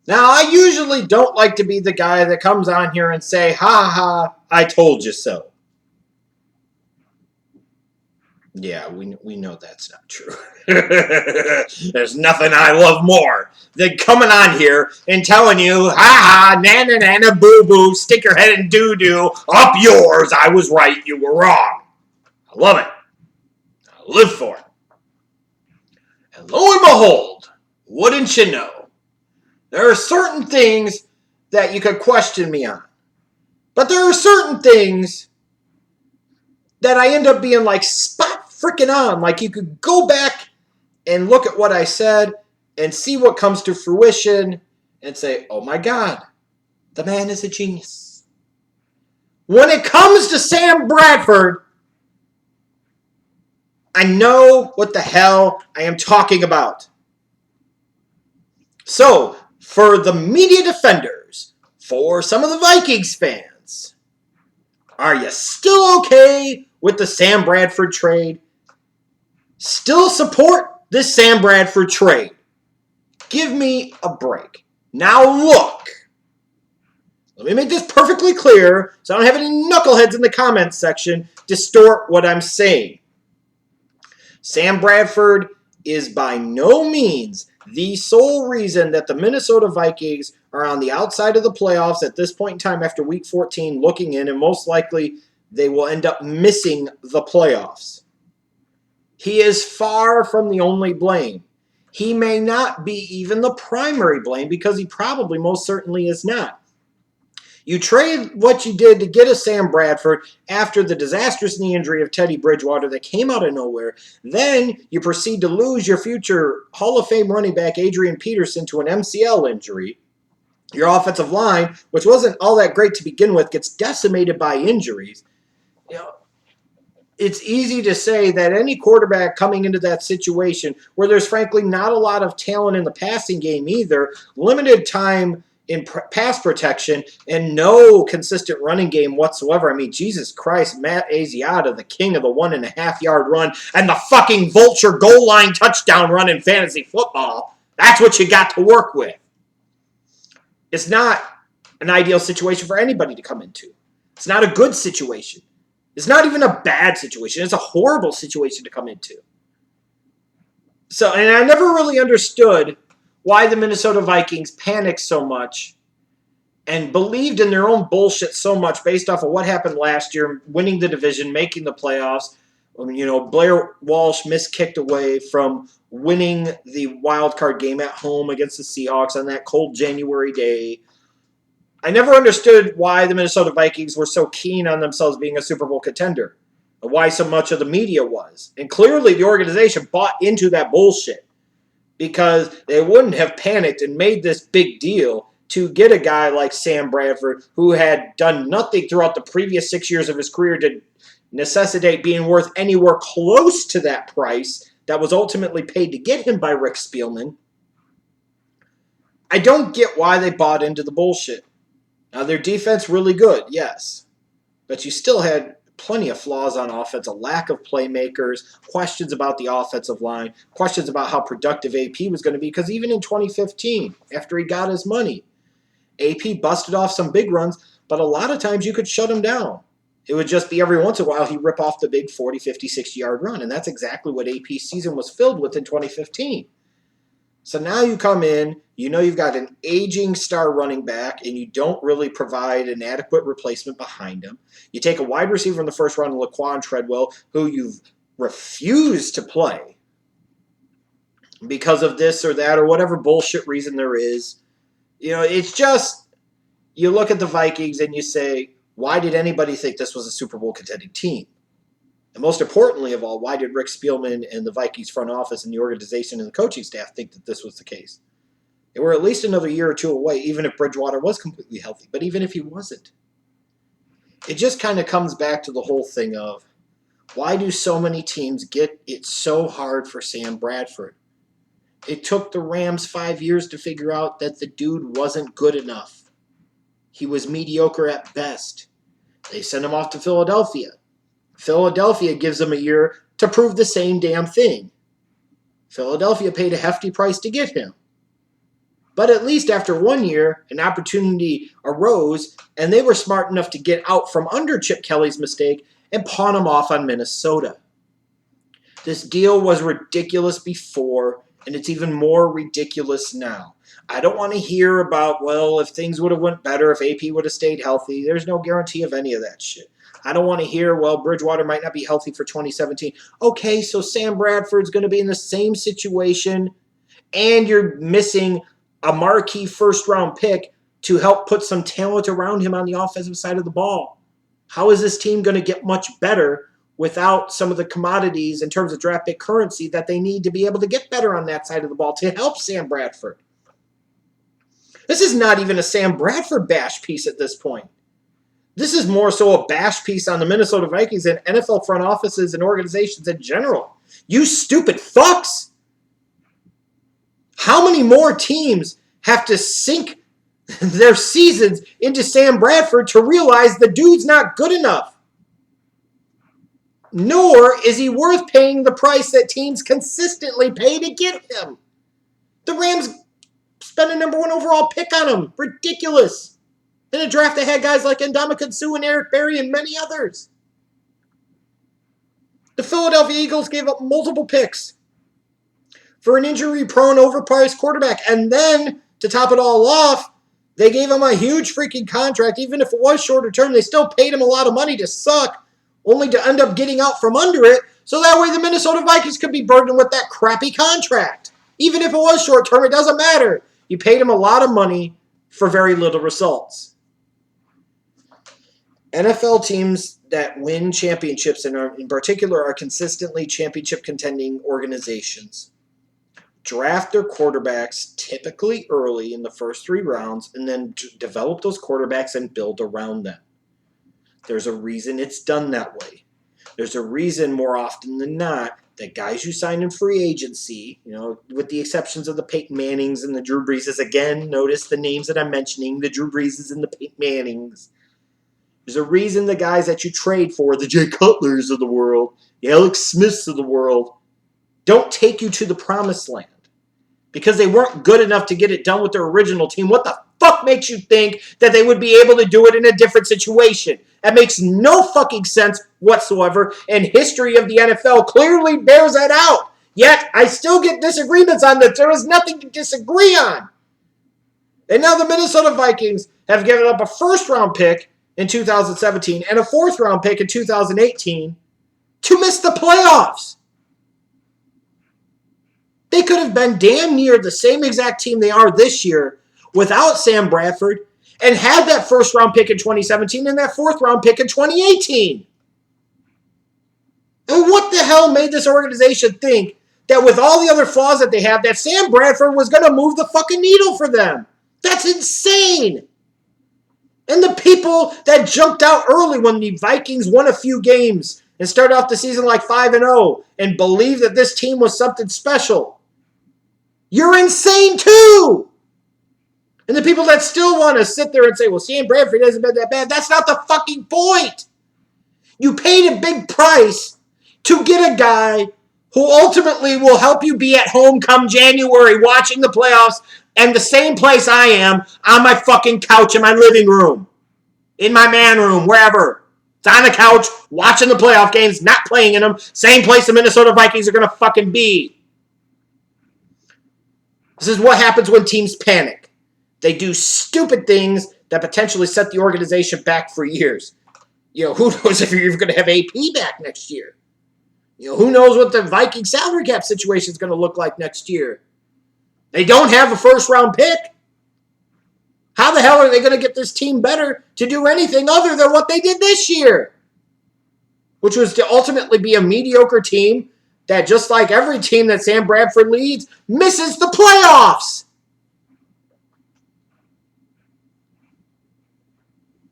Now, I usually don't like to be the guy that comes on here and say, ha ha, I told you so. Yeah, we know that's not true. There's nothing I love more than coming on here and telling you, ha ha, nana nana boo boo, stick your head in doo doo, up yours, I was right, you were wrong. I love it. I live for it. And lo and behold, wouldn't you know, there are certain things that you could question me on. But there are certain things that I end up being like spot freaking on. Like you could go back and look at what I said and see what comes to fruition and say, oh my God, the man is a genius. When it comes to Sam Bradford, I know what the hell I am talking about. So, for the media defenders, for some of the Vikings fans, are you still okay with the Sam Bradford trade? Still support this Sam Bradford trade? Give me a break. Now look, let me make this perfectly clear so I don't have any knuckleheads in the comments section distort what I'm saying. Sam Bradford is by no means the sole reason that the Minnesota Vikings are on the outside of the playoffs at this point in time after Week 14 looking in, and most likely they will end up missing the playoffs. He is far from the only blame. He may not be even the primary blame because he probably most certainly is not. You trade what you did to get a Sam Bradford after the disastrous knee injury of Teddy Bridgewater that came out of nowhere. Then you proceed to lose your future Hall of Fame running back Adrian Peterson to an MCL injury. Your offensive line, which wasn't all that great to begin with, gets decimated by injuries. You know, it's easy to say that any quarterback coming into that situation where there's frankly not a lot of talent in the passing game either, limited time in pass protection, and no consistent running game whatsoever. I mean, Jesus Christ, Matt Asiata, the king of the 1.5-yard run and the fucking vulture goal line touchdown run in fantasy football. That's what you got to work with. It's not an ideal situation for anybody to come into. It's not a good situation. It's not even a bad situation. It's a horrible situation to come into. So, and I never really understood why the Minnesota Vikings panicked so much and believed in their own bullshit so much based off of what happened last year, winning the division, making the playoffs. You know, Blair Walsh miskicked away from winning the wild card game at home against the Seahawks on that cold January day. I never understood why the Minnesota Vikings were so keen on themselves being a Super Bowl contender, or why so much of the media was. And clearly the organization bought into that bullshit because they wouldn't have panicked and made this big deal to get a guy like Sam Bradford who had done nothing throughout the previous 6 years of his career to necessitate being worth anywhere close to that price that was ultimately paid to get him by Rick Spielman. I don't get why they bought into the bullshit. Now, their defense really good, yes. But you still had plenty of flaws on offense, a lack of playmakers, questions about the offensive line, questions about how productive AP was going to be. Because even in 2015, after he got his money, AP busted off some big runs, but a lot of times you could shut him down. It would just be every once in a while he'd rip off the big 40, 50, 60-yard run. And that's exactly what AP's season was filled with in 2015. So now you come in, you know you've got an aging star running back, and you don't really provide an adequate replacement behind him. You take a wide receiver in the first round, Laquan Treadwell, who you've refused to play because of this or that or whatever bullshit reason there is. You know, it's just, you look at the Vikings and you say, why did anybody think this was a Super Bowl contending team? And most importantly of all, why did Rick Spielman and the Vikings front office and the organization and the coaching staff think that this was the case? They were at least another year or two away, even if Bridgewater was completely healthy. But even if he wasn't, it just kind of comes back to the whole thing of, why do so many teams get it so hard for Sam Bradford? It took the Rams 5 years to figure out that the dude wasn't good enough. He was mediocre at best. They sent him off to Philadelphia. Philadelphia gives him a year to prove the same damn thing. Philadelphia paid a hefty price to get him. But at least after 1 year, an opportunity arose, and they were smart enough to get out from under Chip Kelly's mistake and pawn him off on Minnesota. This deal was ridiculous before, and it's even more ridiculous now. I don't want to hear about, well, if things would have went better, if AP would have stayed healthy. There's no guarantee of any of that shit. I don't want to hear, well, Bridgewater might not be healthy for 2017. Okay, so Sam Bradford's going to be in the same situation, and you're missing a marquee first-round pick to help put some talent around him on the offensive side of the ball. How is this team going to get much better without some of the commodities in terms of draft pick currency that they need to be able to get better on that side of the ball to help Sam Bradford? This is not even a Sam Bradford bash piece at this point. This is more so a bash piece on the Minnesota Vikings and NFL front offices and organizations in general. You stupid fucks! How many more teams have to sink their seasons into Sam Bradford to realize the dude's not good enough? Nor is he worth paying the price that teams consistently pay to get him. The Rams spent a number 1 overall pick on him. Ridiculous. In a draft that had guys like Ndamukong Suh and Eric Berry and many others. The Philadelphia Eagles gave up multiple picks for an injury-prone, overpriced quarterback. And then, to top it all off, they gave him a huge freaking contract. Even if it was shorter term, they still paid him a lot of money to suck, only to end up getting out from under it, so that way the Minnesota Vikings could be burdened with that crappy contract. Even if it was short term, it doesn't matter. You paid him a lot of money for very little results. NFL teams that win championships, and in particular are consistently championship contending organizations, draft their quarterbacks typically early in the first 3 rounds and then develop those quarterbacks and build around them. There's a reason it's done that way. There's a reason more often than not that guys you sign in free agency, with the exceptions of the Peyton Mannings and the Drew Breeses, again, notice the names that I'm mentioning, the Drew Breeses and the Peyton Mannings. There's a reason the guys that you trade for, the Jay Cutlers of the world, the Alex Smiths of the world, don't take you to the promised land. Because they weren't good enough to get it done with their original team. What the fuck makes you think that they would be able to do it in a different situation? That makes no fucking sense whatsoever, and history of the NFL clearly bears that out. Yet, I still get disagreements on that. There is nothing to disagree on. And now the Minnesota Vikings have given up a first-round pick in 2017 and a fourth-round pick in 2018 to miss the playoffs. They could have been damn near the same exact team they are this year without Sam Bradford and had that first-round pick in 2017 and that fourth-round pick in 2018. And what the hell made this organization think that with all the other flaws that they have, that Sam Bradford was going to move the fucking needle for them? That's insane. And the people that jumped out early when the Vikings won a few games and started off the season like 5-0 and believed that this team was something special, you're insane too! And the people that still want to sit there and say, well, Sam Bradford hasn't been that bad, that's not the fucking point! You paid a big price to get a guy who ultimately will help you be at home come January watching the playoffs and the same place I am on my fucking couch in my living room, in my man room, wherever. It's on the couch, watching the playoff games, not playing in them, same place the Minnesota Vikings are going to fucking be. This is what happens when teams panic. They do stupid things that potentially set the organization back for years. Who knows if you're even going to have AP back next year? Who knows what the Viking salary cap situation is going to look like next year? They don't have a first-round pick. How the hell are they going to get this team better to do anything other than what they did this year? Which was to ultimately be a mediocre team that, just like every team that Sam Bradford leads, misses the playoffs.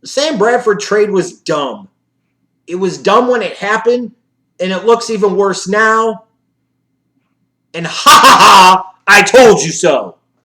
The Sam Bradford trade was dumb. It was dumb when it happened, and it looks even worse now. And ha ha ha, I told you so.